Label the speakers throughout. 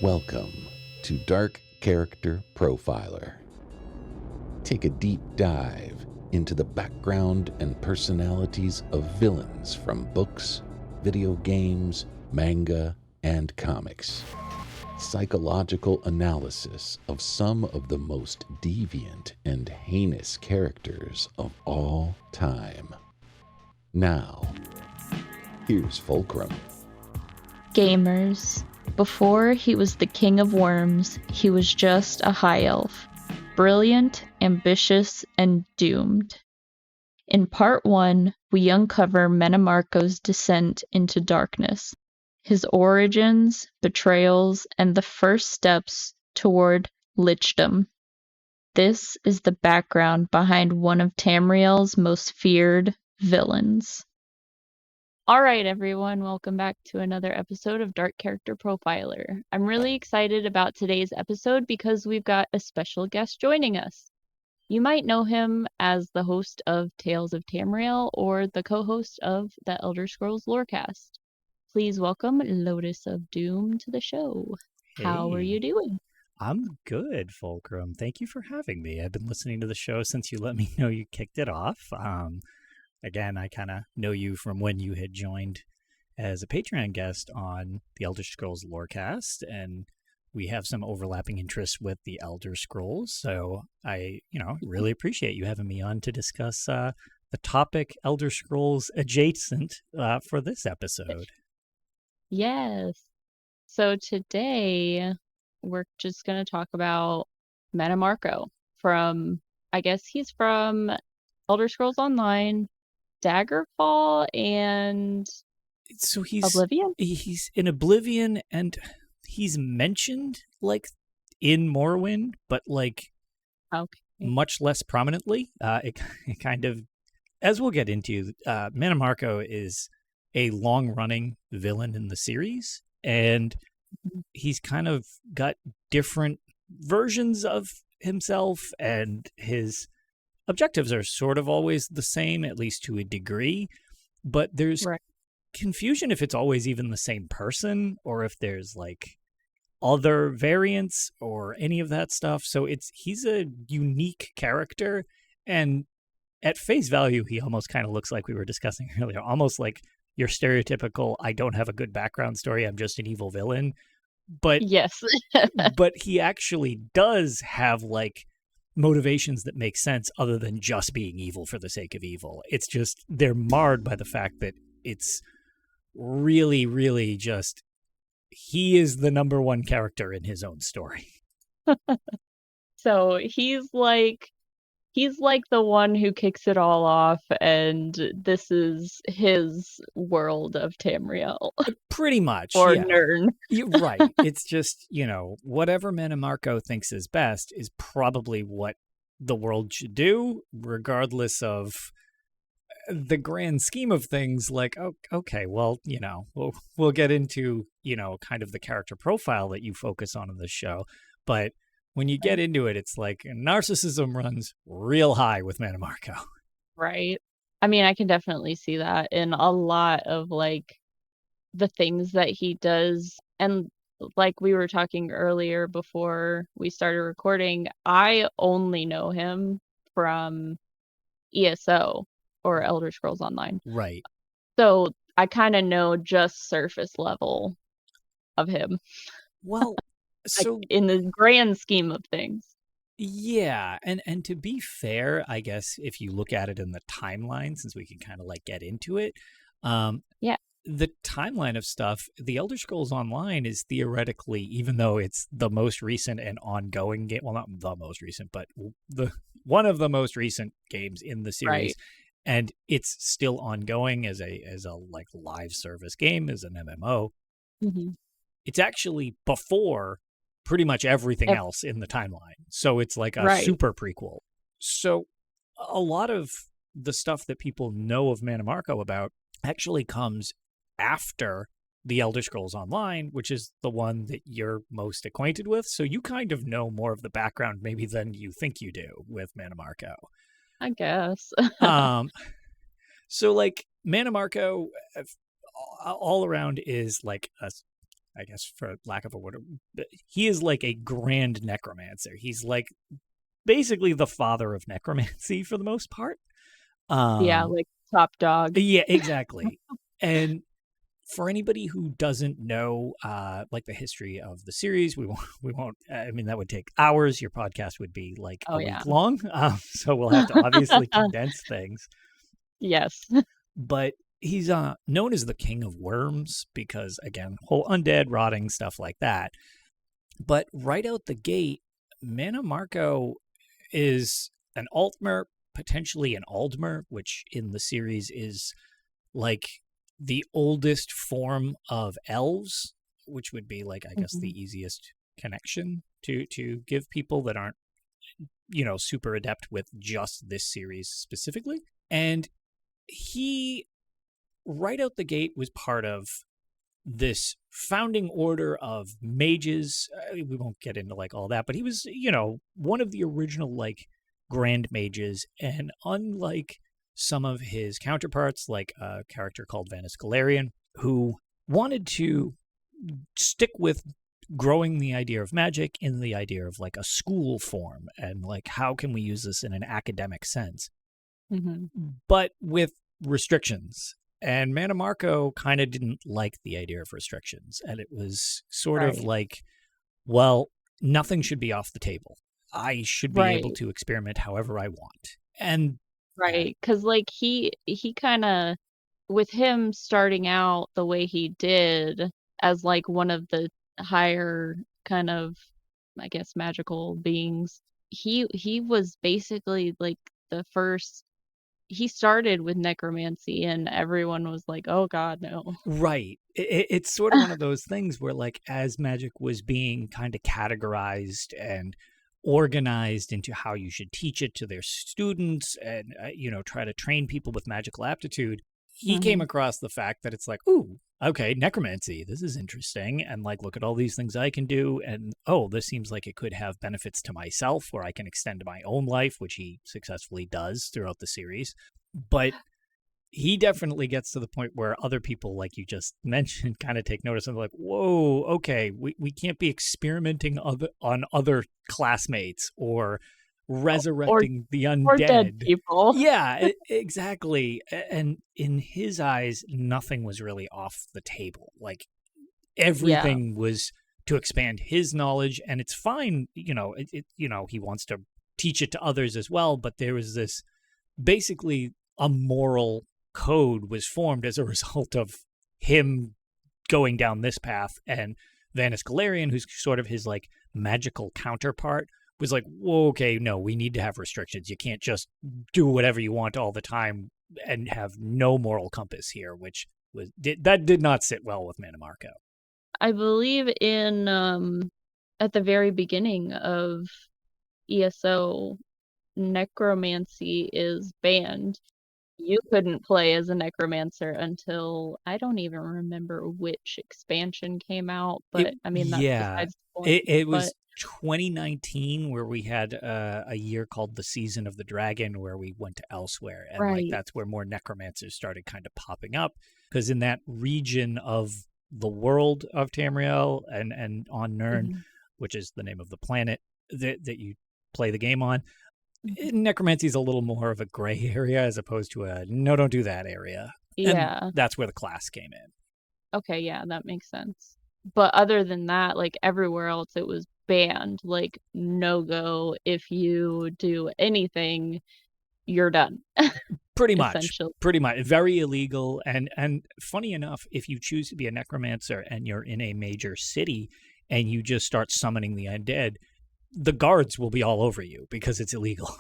Speaker 1: Welcome to Dark Character Profiler. Take a deep dive into the background and personalities of villains from books, video games, manga, and comics. Psychological analysis of some of the most deviant and heinous characters of all time. Now, here's Fulcrum.
Speaker 2: Gamers. Before he was the king of worms, he was just a high elf. Brilliant, ambitious, and doomed. In part 1, we uncover Mannimarco's descent into darkness, his origins, betrayals, and the first steps toward lichdom. This is the background behind one of Tamriel's most feared villains. Alright everyone, welcome back to another episode of Dark Character Profiler. I'm really excited about today's episode because we've got a special guest joining us. You might know him as the host of Tales of Tamriel or the co-host of the Elder Scrolls Lorecast. Please welcome Lotus of Doom to the show.
Speaker 3: Hey.
Speaker 2: How are you doing?
Speaker 3: I'm good, Fulcrum. Thank you for having me. I've been listening to the show since you let me know you kicked it off. Again, I kind of know you from when you had joined as a Patreon guest on the Elder Scrolls Lorecast, and we have some overlapping interests with the Elder Scrolls. So I, really appreciate you having me on to discuss the topic Elder Scrolls adjacent for this episode.
Speaker 2: Yes. So today we're just going to talk about Mannimarco I guess he's from Elder Scrolls Online, Daggerfall, and
Speaker 3: so he's
Speaker 2: Oblivion?
Speaker 3: He's in Oblivion, and he's mentioned in Morrowind, but much less prominently. It kind of, as we'll get into, Mannimarco is a long-running villain in the series, and he's kind of got different versions of himself, and his objectives are sort of always the same, at least to a degree, but there's confusion if it's always even the same person or if there's other variants or any of that stuff. So he's a unique character, and at face value, he almost kind of looks like we were discussing earlier, almost like your stereotypical, I don't have a good background story, I'm just an evil villain. But
Speaker 2: yes,
Speaker 3: but he actually does have motivations that make sense other than just being evil for the sake of evil. It's just they're marred by the fact that it's really, really just he is the number one character in his own story.
Speaker 2: So he's the one who kicks it all off, and this is his world of Tamriel.
Speaker 3: Pretty much.
Speaker 2: Or
Speaker 3: yeah.
Speaker 2: Nirn.
Speaker 3: Right. It's just, whatever Mannimarco thinks is best is probably what the world should do, regardless of the grand scheme of things. Okay, well, we'll get into, kind of the character profile that you focus on in this show. But when you get into it, it's narcissism runs real high with Mannimarco.
Speaker 2: Right. I mean, I can definitely see that in a lot of the things that he does. And like we were talking earlier before we started recording, I only know him from ESO or Elder Scrolls Online.
Speaker 3: Right.
Speaker 2: So I kind of know just surface level of him.
Speaker 3: Well, so
Speaker 2: in the grand scheme of things.
Speaker 3: Yeah, and to be fair, I guess if you look at it in the timeline, since we can kind of get into it, the timeline of stuff, the Elder Scrolls Online is theoretically, even though it's the most recent and ongoing game, well, not the most recent, but one of the most recent games in the series,
Speaker 2: right.
Speaker 3: And it's still ongoing as a live service game, as an MMO.
Speaker 2: Mm-hmm.
Speaker 3: It's actually before pretty much everything else in the timeline. So it's a super prequel. So a lot of the stuff that people know of Mannimarco about actually comes after the Elder Scrolls Online, which is the one that you're most acquainted with. So you kind of know more of the background maybe than you think you do with Mannimarco.
Speaker 2: I guess.
Speaker 3: So Mannimarco all around is a I guess for lack of a word, he is like a grand necromancer. He's like basically the father of necromancy for the most part.
Speaker 2: Yeah, like top dog.
Speaker 3: Yeah, exactly. And for anybody who doesn't know, like the history of the series, we won't. I mean, that would take hours. Your podcast would be like a week long. So we'll have to obviously condense things.
Speaker 2: Yes.
Speaker 3: But he's known as the King of Worms because, again, whole undead, rotting, stuff like that. But right out the gate, Mannimarco is an Altmer, potentially an Aldmer, which in the series is like the oldest form of elves, which would be like, I guess, the easiest connection to give people that aren't, super adept with just this series specifically. And he, right out the gate, was part of this founding order of mages. We won't get into like all that, but he was, one of the original like grand mages. And unlike some of his counterparts, like a character called Varen Aquilarios, who wanted to stick with growing the idea of magic in the idea of like a school form and like how can we use this in an academic sense, but with restrictions. And Mannimarco kind of didn't like the idea of restrictions, and it was sort of like, well, nothing should be off the table. I should be able to experiment however I want. And
Speaker 2: because like he kind of, with him starting out the way he did as like one of the higher kind of, I guess, magical beings, he was basically like the first. He started with necromancy and everyone was like, oh God, no.
Speaker 3: Right. It's sort of one of those things where like as magic was being kind of categorized and organized into how you should teach it to their students and, try to train people with magical aptitude, he came across the fact that it's like, ooh, okay, necromancy, this is interesting. And like, look at all these things I can do. And, oh, this seems like it could have benefits to myself where I can extend my own life, which he successfully does throughout the series. But he definitely gets to the point where other people, like you just mentioned, kind of take notice and they're like, whoa, okay, we can't be experimenting on other classmates or resurrecting the undead.
Speaker 2: Or dead people.
Speaker 3: Yeah, exactly. And in his eyes, nothing was really off the table. Like everything was to expand his knowledge, and it's fine. He wants to teach it to others as well. But there was this, basically a moral code was formed as a result of him going down this path. And Varen Aquilarios, who's sort of his like magical counterpart, was like, whoa, okay, no, we need to have restrictions. You can't just do whatever you want all the time and have no moral compass here, which that did not sit well with Mannimarco.
Speaker 2: I believe in at the very beginning of ESO, necromancy is banned. You couldn't play as a necromancer until, I don't even remember which expansion came out, but that's besides the point.
Speaker 3: It was 2019 where we had a year called the Season of the Dragon where we went to elsewhere, and like that's where more necromancers started kind of popping up, because in that region of the world of Tamriel and on Nirn, which is the name of the planet that you play the game on, necromancy is a little more of a gray area as opposed to a no, don't do that area.
Speaker 2: Yeah,
Speaker 3: and that's where the class came in.
Speaker 2: Okay, yeah, that makes sense. But other than that, like everywhere else, it was banned. Like, no go. If you do anything, you're done.
Speaker 3: Pretty much. Very illegal. And funny enough, if you choose to be a necromancer and you're in a major city and you just start summoning the undead, the guards will be all over you because it's illegal.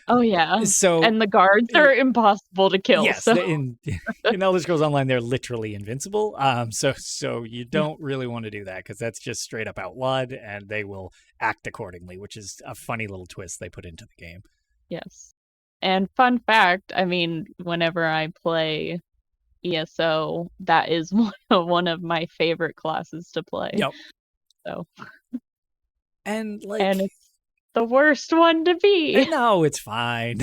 Speaker 2: Oh, yeah. And the guards are impossible to kill.
Speaker 3: Yes,
Speaker 2: so.
Speaker 3: in Elder Scrolls Online, they're literally invincible. So you don't really want to do that because that's just straight up outlawed, and they will act accordingly, which is a funny little twist they put into the game.
Speaker 2: Yes. And fun fact, I mean, whenever I play ESO, that is one of my favorite classes to play.
Speaker 3: Yep.
Speaker 2: So...
Speaker 3: And
Speaker 2: the worst one to be.
Speaker 3: No, it's fine.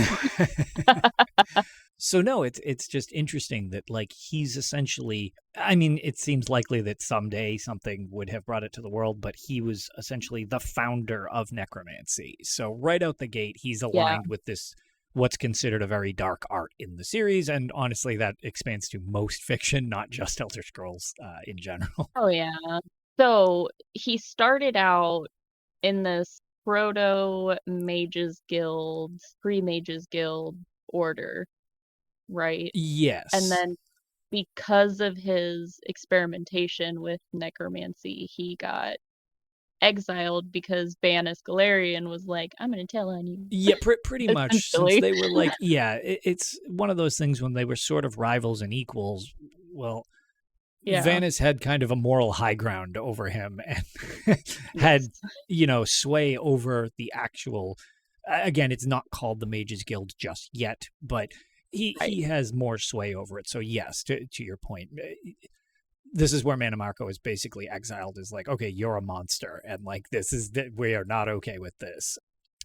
Speaker 3: So no, it's just interesting that like he's essentially, I mean, it seems likely that someday something would have brought it to the world, but he was essentially the founder of necromancy. So right out the gate, he's aligned with this, what's considered a very dark art in the series. And honestly, that expands to most fiction, not just Elder Scrolls in general.
Speaker 2: Oh, yeah. So he started out in this proto-mages guild, pre-mages guild order, right?
Speaker 3: Yes.
Speaker 2: And then because of his experimentation with necromancy, he got exiled because Varen Aquilarios was like, I'm going to tell on you.
Speaker 3: Yeah, pretty much. Since they were like, it's one of those things when they were sort of rivals and equals. Well, Vanis had kind of a moral high ground over him and had, sway over the actual, again, it's not called the Mages Guild just yet, but he has more sway over it. So yes, to your point, this is where Mannimarco is basically exiled, is like, okay, you're a monster, and like we are not okay with this.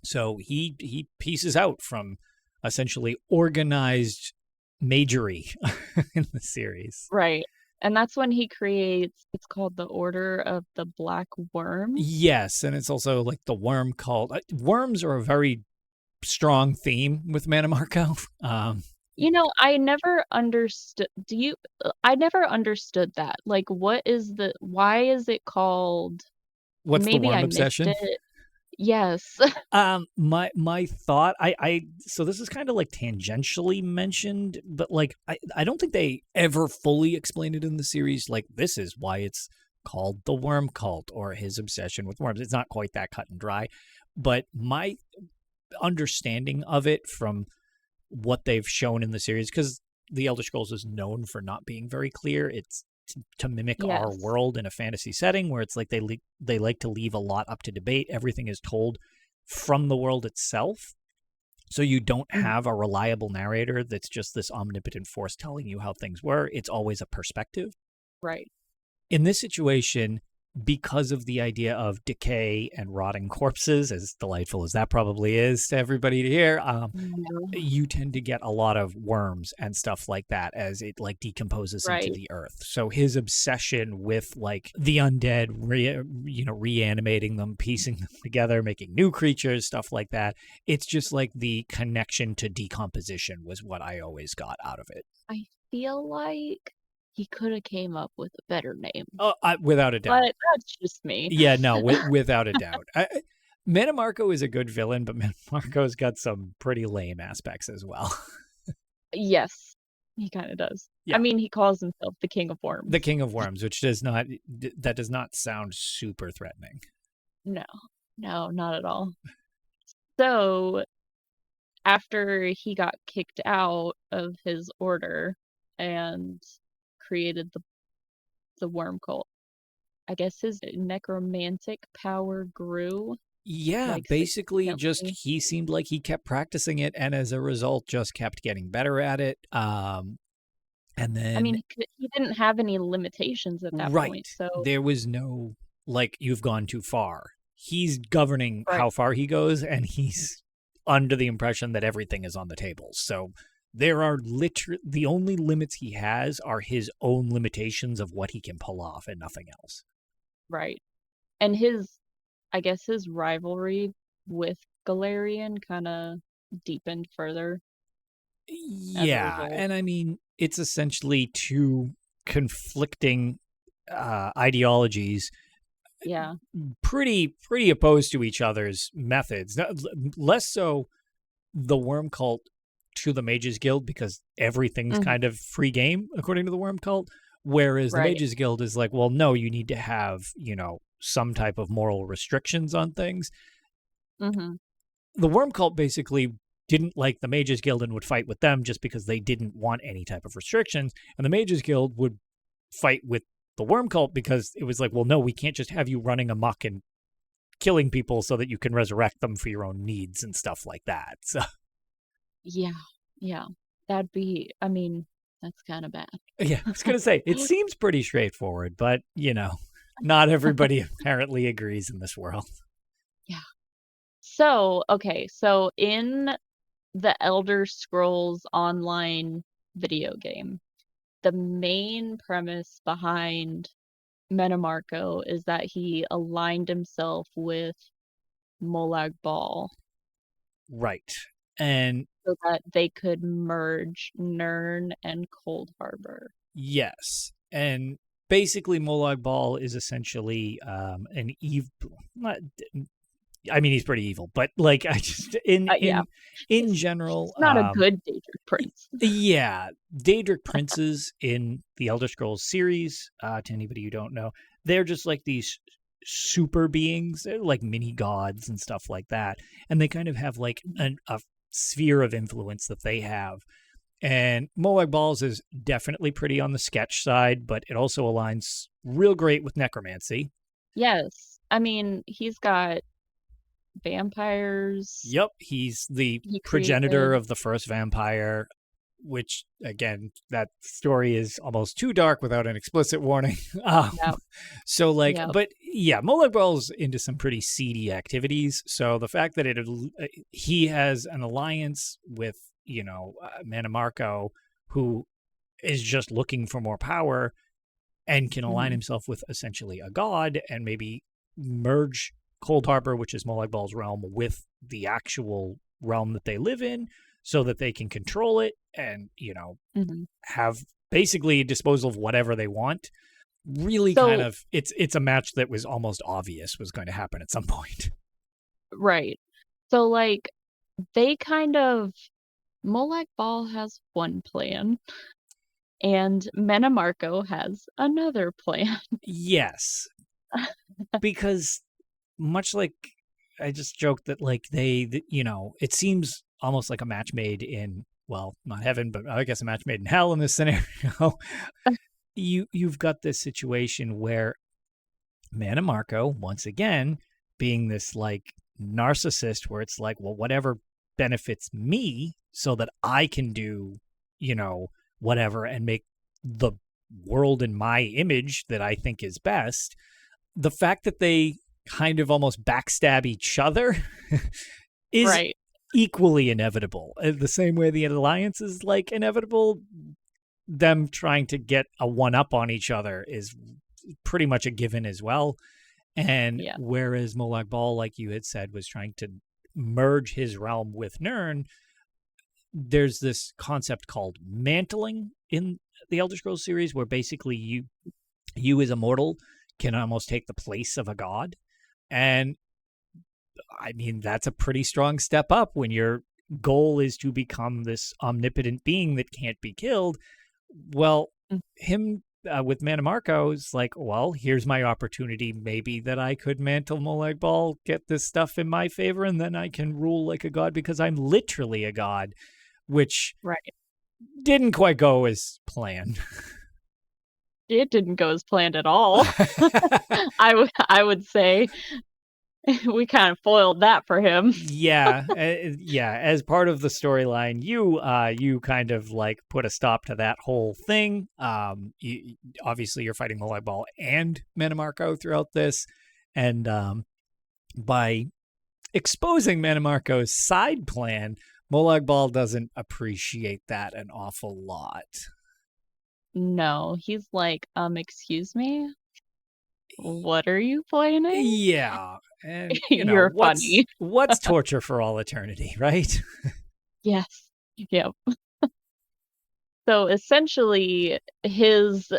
Speaker 3: So he pieces out from essentially organized magery in the series.
Speaker 2: Right. And that's when he creates, it's called the Order of the Black Worm.
Speaker 3: Yes, and it's also like the worm cult. Worms are a very strong theme with Mannimarco.
Speaker 2: I never understood. I never understood that. Like, why is it called?
Speaker 3: What's
Speaker 2: maybe
Speaker 3: the worm
Speaker 2: I
Speaker 3: obsession?
Speaker 2: Missed it. Yes.
Speaker 3: My thought, so this is kind of like tangentially mentioned, but like I don't think they ever fully explain it in the series. Like, this is why it's called the worm cult or his obsession with worms. It's not quite that cut and dry, but my understanding of it from what they've shown in the series, because the Elder Scrolls is known for not being very clear. It's to mimic our world in a fantasy setting where it's like they like to leave a lot up to debate. Everything is told from the world itself. So you don't have a reliable narrator that's just this omnipotent force telling you how things were. It's always a perspective.
Speaker 2: Right.
Speaker 3: In this situation, because of the idea of decay and rotting corpses, as delightful as that probably is to everybody to hear, you tend to get a lot of worms and stuff like that as it like decomposes into the earth. So his obsession with like the undead, reanimating them, piecing them together, making new creatures, stuff like that. It's just like the connection to decomposition was what I always got out of it.
Speaker 2: I feel like he could have came up with a better name.
Speaker 3: Oh, without a doubt.
Speaker 2: But that's just me.
Speaker 3: Yeah, no, without a doubt. Mannimarco is a good villain, but Mannimarco's got some pretty lame aspects as well.
Speaker 2: Yes, he kind of does. Yeah. I mean, he calls himself the King of Worms.
Speaker 3: The King of Worms, which does not sound super threatening.
Speaker 2: No, not at all. So, after he got kicked out of his order and created the worm cult, I guess his necromantic power grew.
Speaker 3: Yeah, like basically just he seemed like he kept practicing it, and as a result just kept getting better at it. And then,
Speaker 2: I mean, he didn't have any limitations at that point, so
Speaker 3: there was no like, you've gone too far. He's governing how far he goes, and he's under the impression that everything is on the table. So there are the only limits he has are his own limitations of what he can pull off and nothing else.
Speaker 2: Right. And I guess his rivalry with Galarian kind of deepened further.
Speaker 3: Yeah, and I mean, it's essentially two conflicting ideologies.
Speaker 2: Yeah.
Speaker 3: Pretty opposed to each other's methods. Less so the worm cult to the Mages Guild, because everything's kind of free game according to the worm cult, whereas the Mages Guild is like, well, no, you need to have, some type of moral restrictions on things. The worm cult basically didn't like the Mages Guild and would fight with them just because they didn't want any type of restrictions, and the Mages Guild would fight with the worm cult because it was like, well, no, we can't just have you running amok and killing people so that you can resurrect them for your own needs and stuff like that. So
Speaker 2: yeah, that'd be, I mean, that's kind of bad.
Speaker 3: Yeah, I was gonna say, it seems pretty straightforward, but not everybody apparently agrees in this world.
Speaker 2: Yeah. So in the Elder Scrolls Online video game, the main premise behind Mannimarco is that he aligned himself with Molag Bal.
Speaker 3: Right. And
Speaker 2: so that they could merge Nirn and Cold Harbor.
Speaker 3: Yes. And basically Molag Bal is essentially an evil, I mean, he's pretty evil, but like I just in general,
Speaker 2: he's not a good Daedric prince.
Speaker 3: Yeah, Daedric princes in the Elder Scrolls series, to anybody who don't know, they're just like these super beings. They're like mini gods and stuff like that, and they kind of have like a sphere of influence that they have. And Molag Bal's is definitely pretty on the sketch side, but it also aligns real great with necromancy.
Speaker 2: Yes, I mean he's got vampires.
Speaker 3: Yep, he's the progenitor of the first vampire, which, again, that story is almost too dark without an explicit warning. So, like, but yeah, Molag Bal's into some pretty seedy activities. So the fact that he has an alliance with, Mannimarco, who is just looking for more power and can align himself with essentially a god and maybe merge Cold Harbor, which is Molag Bal's realm, with the actual realm that they live in so that they can control it and, have basically a disposal of whatever they want. Really it's a match that was almost obvious was going to happen at some point.
Speaker 2: Right. So, like, they kind of... Molag Bal has one plan, and Mannimarco has another plan.
Speaker 3: Yes. Because much like I just joked that, like, it seems almost like a match made in, well, not heaven, but I guess a match made in hell in this scenario. You've got this situation where Mannimarco, once again, being this like narcissist where it's like, well, whatever benefits me so that I can do, whatever and make the world in my image that I think is best. The fact that they kind of almost backstab each other is equally inevitable. The same way the alliance is like inevitable, them trying to get a one-up on each other is pretty much a given as well. And whereas Molag Bal, like you had said, was trying to merge his realm with Nirn, there's this concept called mantling in the Elder Scrolls series where basically you as a mortal can almost take the place of a god. And I mean, that's a pretty strong step up when your goal is to become this omnipotent being that can't be killed. Well, him with Mannimarco is like, well, here's my opportunity. Maybe that I could mantle Molag Bal, get this stuff in my favor, and then I can rule like a god because I'm literally a god, which didn't quite go as planned.
Speaker 2: It didn't go as planned at all. I would say we kind of foiled that for him.
Speaker 3: Yeah. As part of the storyline, you kind of like put a stop to that whole thing. Obviously, you're fighting Molag Bal and Mannimarco throughout this, and by exposing Mannimarco's side plan, Molag Bal doesn't appreciate that an awful lot.
Speaker 2: No, he's like, excuse me? What are you planning?
Speaker 3: Yeah. And,
Speaker 2: you're funny.
Speaker 3: What's torture for all eternity, right?
Speaker 2: Yes. Yep. So essentially, his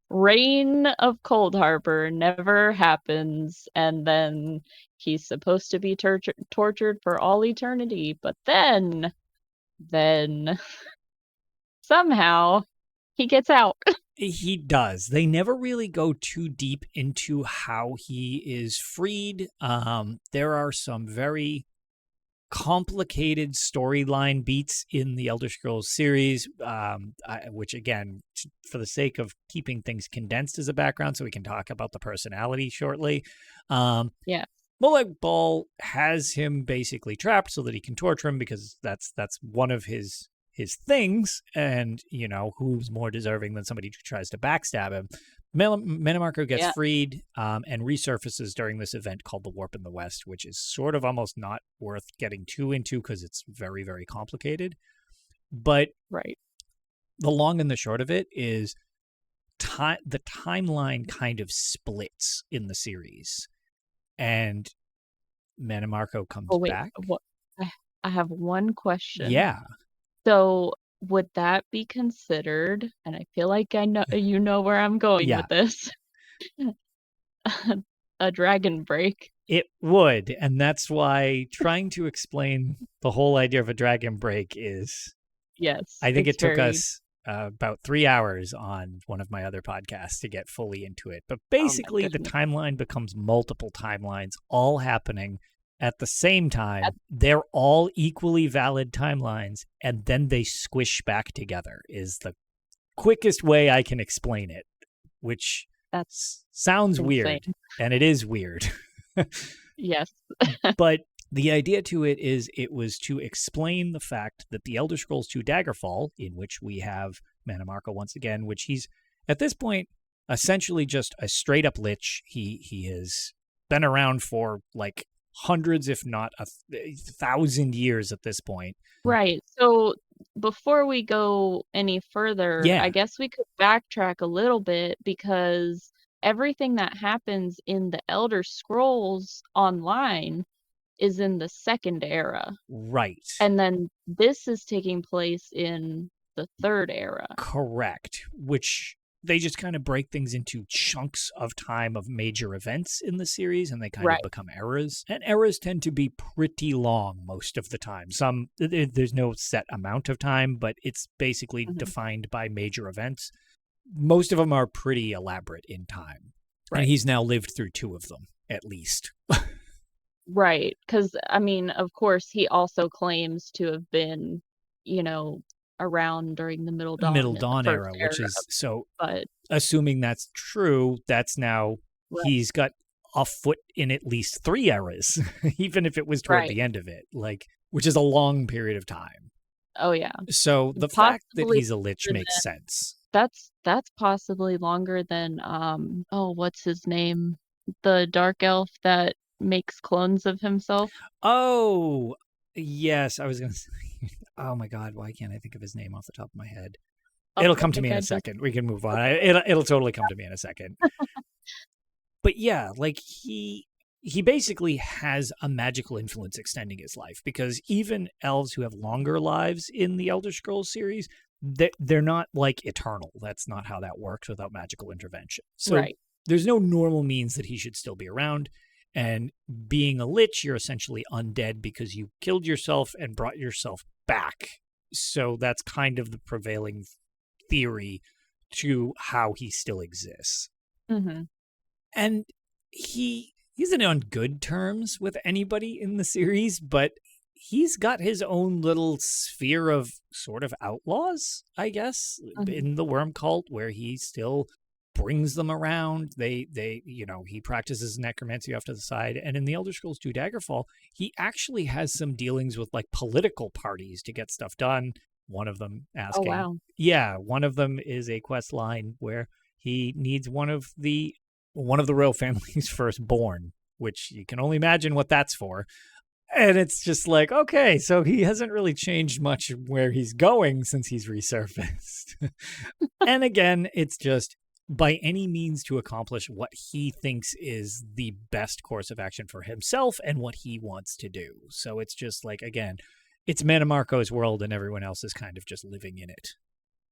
Speaker 2: reign of Cold Harbor never happens, and then he's supposed to be tortured for all eternity. But then somehow he gets out.
Speaker 3: He does. They never really go too deep into how he is freed. There are some very complicated storyline beats in the Elder Scrolls series, which, again, for the sake of keeping things condensed as a background so we can talk about the personality shortly. Molag Bal has him basically trapped so that he can torture him because that's one of his things, and who's more deserving than somebody who tries to backstab him. Mannimarco gets freed and resurfaces during this event called the Warp in the West, which is sort of almost not worth getting too into because it's very, very complicated. But the long and the short of it is the timeline kind of splits in the series. And Mannimarco comes back.
Speaker 2: I have one question.
Speaker 3: Yeah.
Speaker 2: So would that be considered, and I feel like I know you know where I'm going with this, a dragon break?
Speaker 3: It would, and that's why trying to explain the whole idea of a dragon break is...
Speaker 2: Yes.
Speaker 3: I think it took us about 3 hours on one of my other podcasts to get fully into it. But basically, the timeline becomes multiple timelines all happening at the same time. They're all equally valid timelines, and then they squish back together is the quickest way I can explain it, which sounds weird, and it is weird.
Speaker 2: Yes.
Speaker 3: But the idea to it is it was to explain the fact that the Elder Scrolls II Daggerfall, in which we have Mannimarco once again, which he's, at this point, essentially just a straight-up lich. He has been around for, like, hundreds, if not 1,000 years at this point.
Speaker 2: Right. So before we go any further, I guess we could backtrack a little bit because everything that happens in the Elder Scrolls Online is in the second era.
Speaker 3: Right.
Speaker 2: And then this is taking place in the third era.
Speaker 3: Correct. Which they just kind of break things into chunks of time of major events in the series, and they kind of become eras. And eras tend to be pretty long most of the time. There's no set amount of time, but it's basically defined by major events. Most of them are pretty elaborate in time. Right. And he's now lived through 2 of them, at least.
Speaker 2: Right, because, I mean, of course, he also claims to have been, around during the Middle Dawn
Speaker 3: era, which is, but assuming that's true, that's now, he's got a foot in at least 3 eras, even if it was toward the end of it, which is a long period of time.
Speaker 2: Oh, yeah.
Speaker 3: So the fact that he's a lich makes sense.
Speaker 2: That's possibly longer than, what's his name? The dark elf that makes clones of himself.
Speaker 3: Oh, yes. I was going to say, oh my God, why can't I think of his name off the top of my head? It'll come to me in a second. We can move on. It'll totally come to me in a second. But yeah, he basically has a magical influence extending his life, because even elves who have longer lives in the Elder Scrolls series, they're not eternal. That's not how that works without magical intervention. So there's no normal means that he should still be around. And being a lich, you're essentially undead because you killed yourself and brought yourself back. So that's kind of the prevailing theory to how he still exists.
Speaker 2: Mm-hmm.
Speaker 3: And he's on good terms with anybody in the series, but he's got his own little sphere of sort of outlaws, I guess, in the Worm Cult, where he still brings them around. He practices necromancy off to the side. And in the Elder Scrolls II Daggerfall, he actually has some dealings with political parties to get stuff done. One of them asking.
Speaker 2: Oh, wow.
Speaker 3: Yeah, one of them is a quest line where he needs one of the royal family's firstborn, which you can only imagine what that's for. And it's just okay, so he hasn't really changed much where he's going since he's resurfaced. And again, it's just by any means to accomplish what he thinks is the best course of action for himself and what he wants to do. So it's just again, it's Mannimarco's world and everyone else is kind of just living in it.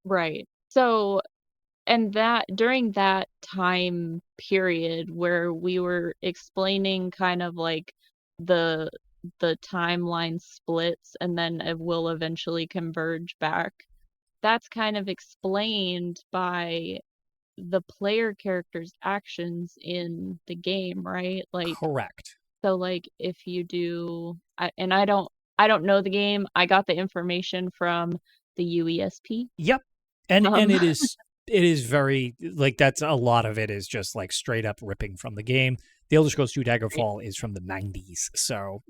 Speaker 3: Right.
Speaker 2: So, and that during that time period where we were explaining kind of the timeline splits and then it will eventually converge back, that's kind of explained by the player character's actions in the game, right?
Speaker 3: Correct.
Speaker 2: So if you do, and I don't know the game. I got the information from the UESP.
Speaker 3: Yep. And it is very that's a lot of it is just straight up ripping from the game. The Elder Scrolls II Daggerfall is from the 90s. So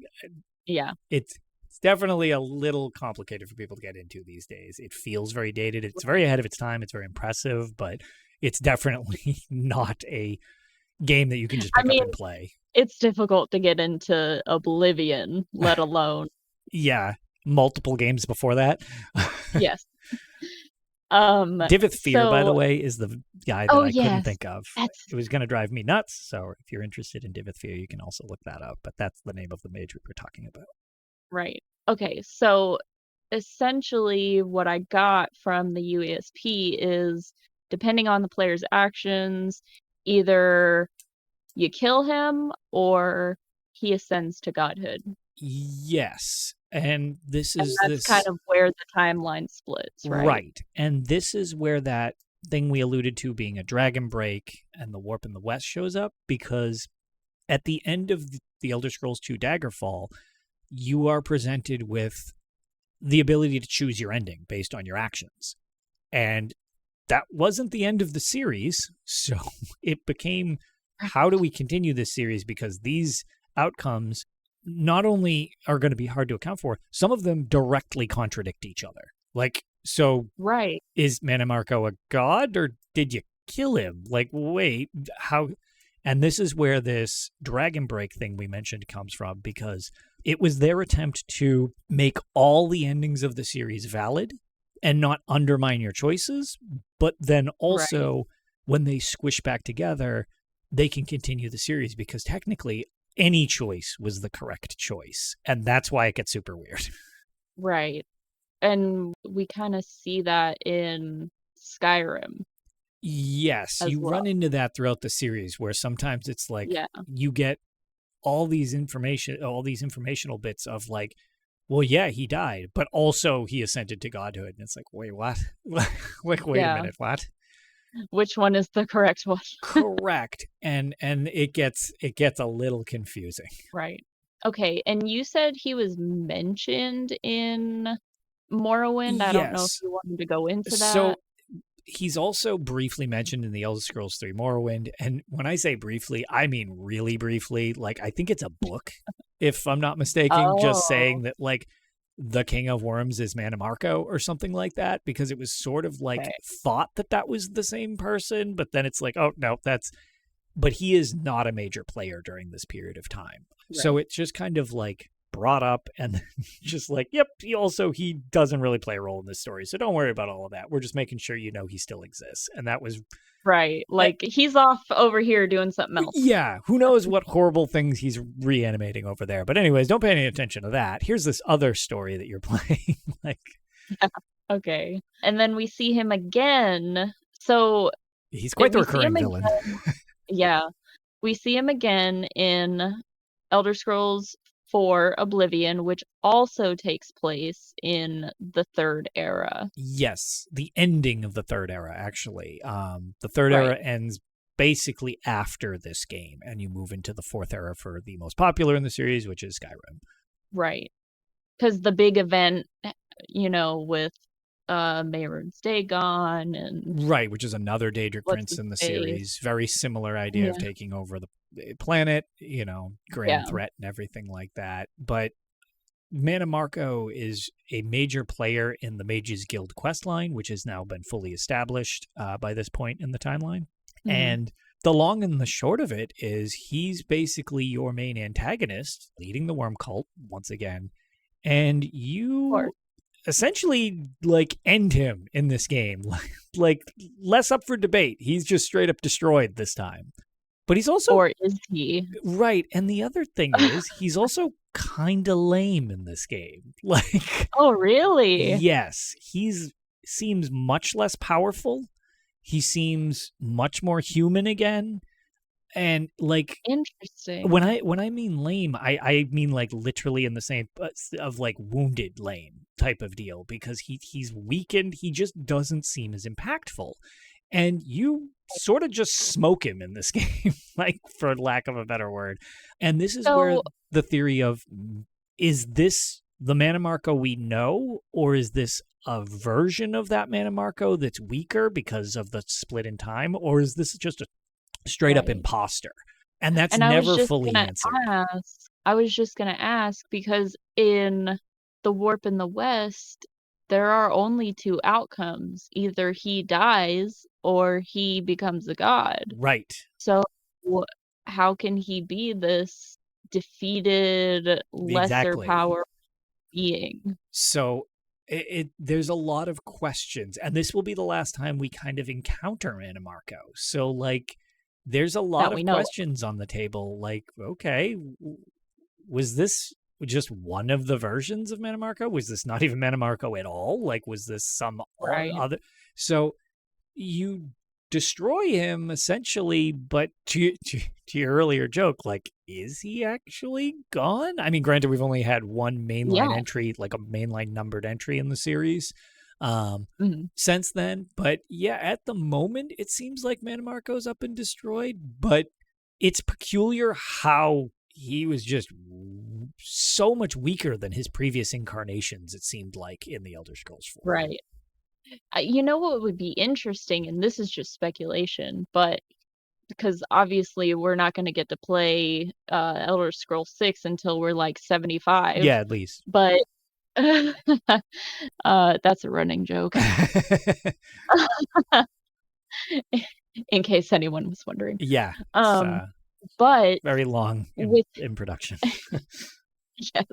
Speaker 2: yeah,
Speaker 3: it's definitely a little complicated for people to get into these days. It feels very dated. It's very ahead of its time. It's very impressive, but it's definitely not a game that you can just pick up and play.
Speaker 2: It's difficult to get into Oblivion, let alone
Speaker 3: yeah, multiple games before that.
Speaker 2: Yes.
Speaker 3: Divith Fear, by the way, is the guy that I couldn't think of. It was going to drive me nuts. So if you're interested in Divith Fear, you can also look that up. But that's the name of the mage we were talking about.
Speaker 2: Right. Okay. So essentially, what I got from the UASP is, depending on the player's actions, either you kill him or he ascends to godhood.
Speaker 3: Yes. And that's
Speaker 2: kind of where the timeline splits, right?
Speaker 3: Right. And this is where that thing we alluded to being a dragon break and the warp in the west shows up, because at the end of the Elder Scrolls 2 Daggerfall, you are presented with the ability to choose your ending based on your actions. And that wasn't the end of the series, so it became, how do we continue this series? Because these outcomes not only are going to be hard to account for, some of them directly contradict each other. Like, so
Speaker 2: right.
Speaker 3: Is Mannimarco a god, or did you kill him? Like, wait, how? And this is where this dragon break thing we mentioned comes from, because it was their attempt to make all the endings of the series valid and not undermine your choices. But then also, when they squish back together, they can continue the series, because technically any choice was the correct choice. And that's why it gets super weird.
Speaker 2: Right. And we kind of see that in Skyrim.
Speaker 3: Yes, you run into that throughout the series, where sometimes it's like you get all these informational bits of like, well, yeah, he died, but also he ascended to godhood. And it's like, wait, what? Like, wait a minute, what?
Speaker 2: Which one is the correct one?
Speaker 3: Correct. And it gets a little confusing.
Speaker 2: Right. Okay, and you said he was mentioned in Morrowind. I don't know if you wanted to go into that.
Speaker 3: So he's also briefly mentioned in the Elder Scrolls 3 Morrowind. And when I say briefly, I mean really briefly. Like, I think it's a book, if I'm not mistaken, just saying that, like, the King of Worms is Mannimarco or something like that, because it was sort of like thought that was the same person, but then it's like, oh, no, but he is not a major player during this period of time. Right. So it's just kind of like brought up and just like, yep, he doesn't really play a role in this story. So don't worry about all of that. We're just making sure you know he still exists. And that was
Speaker 2: right. Like, he's off over here doing something else.
Speaker 3: Yeah. Who knows what horrible things he's reanimating over there. But anyways, don't pay any attention to that. Here's this other story that you're playing. Like,
Speaker 2: okay. And then we see him again. So
Speaker 3: he's quite the recurring villain.
Speaker 2: Yeah. We see him again in Elder Scrolls 4 Oblivion, which also takes place in the Third Era.
Speaker 3: Yes, the ending of the Third Era, actually. The Third Era ends basically after this game, and you move into the Fourth Era for the most popular in the series, which is Skyrim.
Speaker 2: Right. Because the big event, with Mehrunes Dagon and...
Speaker 3: Right, which is another Daedric prince in the series. Very similar idea of taking over the planet, grand threat and everything like that. But Mannimarco is a major player in the Mages Guild questline, which has now been fully established by this point in the timeline. Mm-hmm. And the long and the short of it is he's basically your main antagonist, leading the worm cult once again. And you essentially like end him in this game. Like, less up for debate. He's just straight up destroyed this time. But he's also...
Speaker 2: Or is he?
Speaker 3: Right. And the other thing is, he's also kind of lame in this game. Like...
Speaker 2: Oh, really?
Speaker 3: Yes. Seems much less powerful. He seems much more human again. And, like...
Speaker 2: Interesting.
Speaker 3: When I mean lame, I mean, like, literally in the same... of, like, wounded lame type of deal. Because he's weakened. He just doesn't seem as impactful. And you sort of just smoke him in this game, like, for lack of a better word. And this is where the theory of, is this the Mannimarco we know, or is this a version of that Mannimarco that's weaker because of the split in time, or is this just a straight up imposter? And that's never fully answered.
Speaker 2: I was just going to ask, because in the Warp in the West, there are only two outcomes. Either he dies or he becomes a god.
Speaker 3: Right.
Speaker 2: So how can he be this defeated, lesser power being?
Speaker 3: So there's a lot of questions, and this will be the last time we kind of encounter Mannimarco. So, like, there's a lot of questions on the table. Like, okay, was this just one of the versions of Mannimarco? Was this not even Mannimarco at all? Like, was this some other? So you destroy him essentially, but to your earlier joke, like, is he actually gone? I mean, granted, we've only had one mainline entry, like a mainline numbered entry in the series since then. But yeah, at the moment, it seems like Mannimarco's up and destroyed, but it's peculiar how he was just so much weaker than his previous incarnations, it seemed like, in the Elder Scrolls 4.
Speaker 2: Right. You know what would be interesting, and this is just speculation, but because obviously we're not going to get to play Elder Scrolls 6 until we're like 75.
Speaker 3: Yeah, at least.
Speaker 2: But that's a running joke. In case anyone was wondering.
Speaker 3: Yeah.
Speaker 2: But
Speaker 3: very long in production.
Speaker 2: Yes.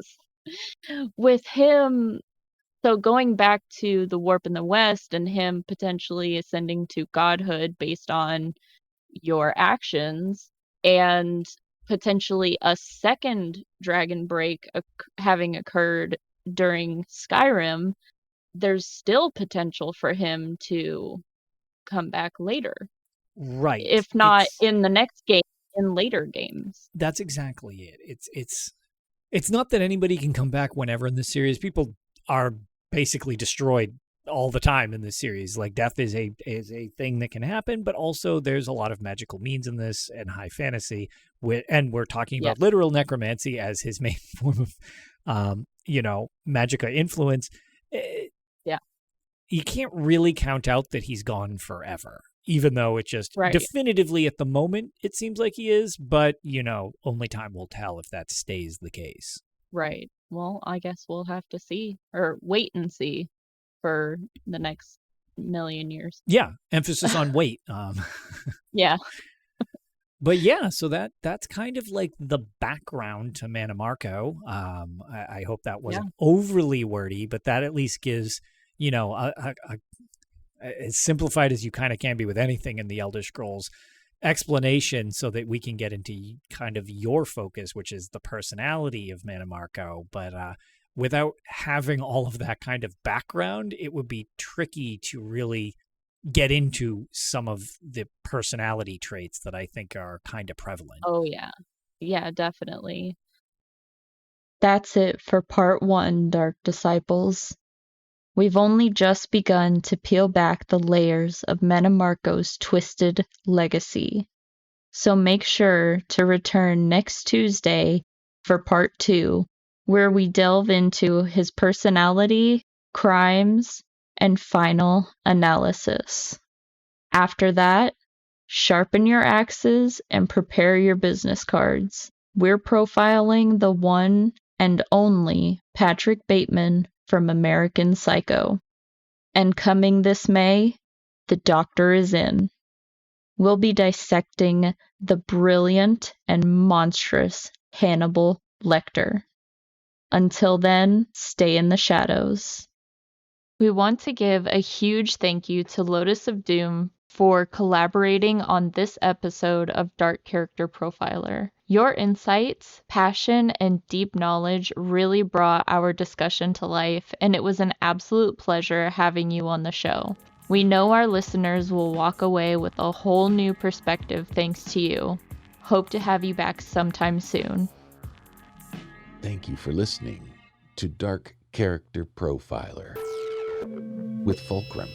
Speaker 2: With him, so going back to the warp in the West and him potentially ascending to godhood based on your actions, and potentially a second dragon break having occurred during Skyrim, there's still potential for him to come back later.
Speaker 3: Right.
Speaker 2: If not in the next game, in later games.
Speaker 3: That's exactly it. It's not that anybody can come back whenever in the series. People are basically destroyed all the time in this series. Like, death is a thing that can happen, but also there's a lot of magical means in this and high fantasy. And we're talking about literal necromancy as his main form of, magica influence. You can't really count out that he's gone forever, even though it just definitively at the moment it seems like he is. But, only time will tell if that stays the case.
Speaker 2: Right. Well, I guess we'll have to see, or wait and see for the next million years.
Speaker 3: Yeah. Emphasis on wait.
Speaker 2: Yeah.
Speaker 3: But yeah, so that's kind of like the background to Mannimarco. I hope that wasn't overly wordy, but that at least gives, as simplified as you kind of can be with anything in the Elder Scrolls explanation, so that we can get into kind of your focus, which is the personality of Mannimarco. But without having all of that kind of background, it would be tricky to really get into some of the personality traits that I think are kind of prevalent.
Speaker 2: Oh, yeah. Yeah, definitely. That's it for part 1, Dark Disciples. We've only just begun to peel back the layers of Mannimarco's twisted legacy. So make sure to return next Tuesday for part 2, where we delve into his personality, crimes, and final analysis. After that, sharpen your axes and prepare your business cards. We're profiling the one and only Patrick Bateman from American Psycho. And coming this May, the Doctor is in. We'll be dissecting the brilliant and monstrous Hannibal Lecter. Until then, stay in the shadows. We want to give a huge thank you to Lotus of Doom for collaborating on this episode of Dark Character Profiler. Your insights, passion, and deep knowledge really brought our discussion to life, and it was an absolute pleasure having you on the show. We know our listeners will walk away with a whole new perspective thanks to you. Hope to have you back sometime soon.
Speaker 1: Thank you for listening to Dark Character Profiler with Fulcrum.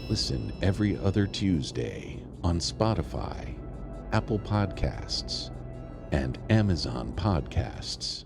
Speaker 1: Listen every other Tuesday on Spotify, Apple Podcasts, and Amazon Podcasts.